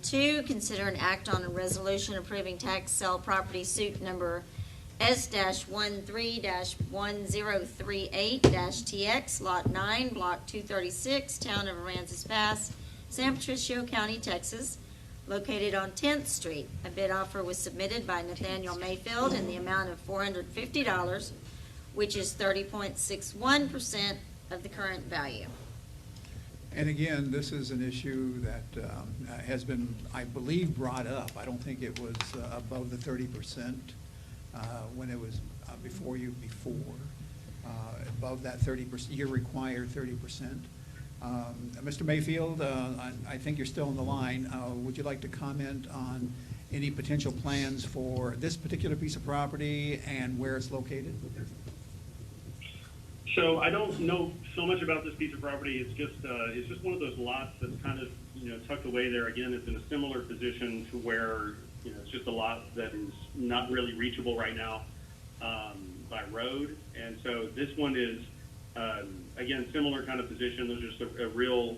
2, consider an act on a resolution approving tax sale property suit number S-13-1038-TX, Lot 9, Block 236, Town of Aransas Pass, San Patricio County, Texas, located on 10th Street. A bid offer was submitted by Nathaniel Mayfield in the amount of $450, which is 30.61% of the current value. And again, this is an issue that has been, I believe, brought up. I don't think it was above the 30% when it was before you before. Above that 30%, you're required 30%. Mr. Mayfield, I think you're still on the line. Would you like to comment on any potential plans for this particular piece of property and where it's located? So I don't know so much about this piece of property. It's just one of those lots that's kind of tucked away there. Again, it's in a similar position to where it's just a lot that is not really reachable right now by road. And so this one is again similar kind of position. There's just a real,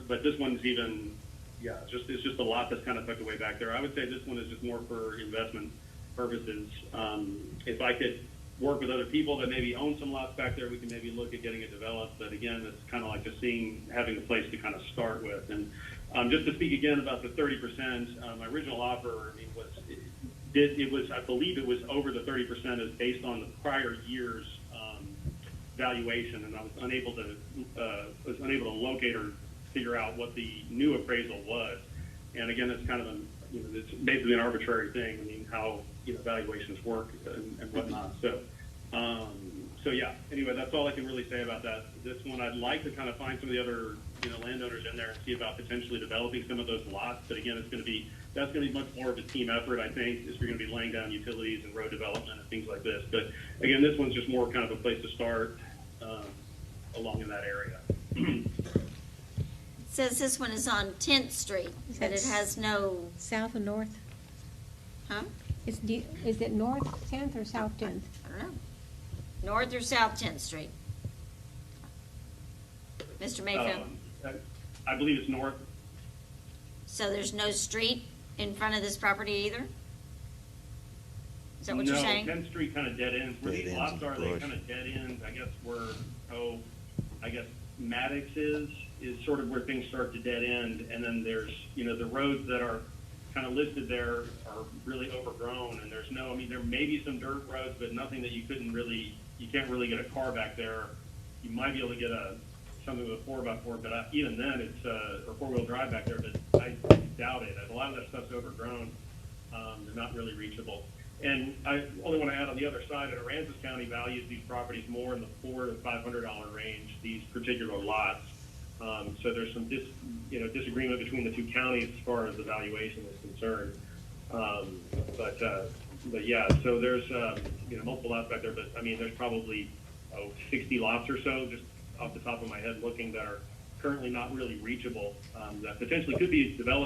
but this one's even it's just a lot that's kind of tucked away back there. I would say this one is just more for investment purposes. If I could work with other people that maybe own some lots back there, we can maybe look at getting it developed. But again, it's kind of like just having a place to kind of start with. And just to speak again about the 30%, my original offer, I believe it was over the 30% is based on the prior year's valuation, and I was unable to locate or figure out what the new appraisal was. And again, it's kind of it's basically an arbitrary thing. I mean, how valuations work and whatnot. So yeah. Anyway, that's all I can really say about that. This one, I'd like to kind of find some of the other landowners in there and see about potentially developing some of those lots. But again, that's going to be much more of a team effort. I think is we're going to be laying down utilities and road development and things like this. But again, this one's just more kind of a place to start along in that area. It says this one is on 10th Street, but it has no, South and north? huh? Is it north 10th or south 10th? I don't know. North or South 10th Street? Mr. Mayfield? I believe it's north. So there's no street in front of this property either? Is that what you're saying? No, 10th Street kind of dead ends. Where Dead these ends lots of are, they brush. kind of dead ends. I guess Maddox is sort of where things start to dead end. And then there's, the roads that are kind of listed there are really overgrown. And there's there may be some dirt roads, but nothing that you can't really get a car back there. You might be able to get something with a 4x4, but even then it's or 4-wheel drive back there, but I doubt it. A lot of that stuff's overgrown. They're not really reachable. And I only want to add on the other side, that Aransas County values these properties more in the $400 to $500 range, these particular lots. So there's some disagreement between the two counties as far as the valuation is concerned. But yeah, so there's multiple lots back there, but I mean there's probably 60 lots or so, just off the top of my head looking, that are currently not really reachable, that potentially could be developed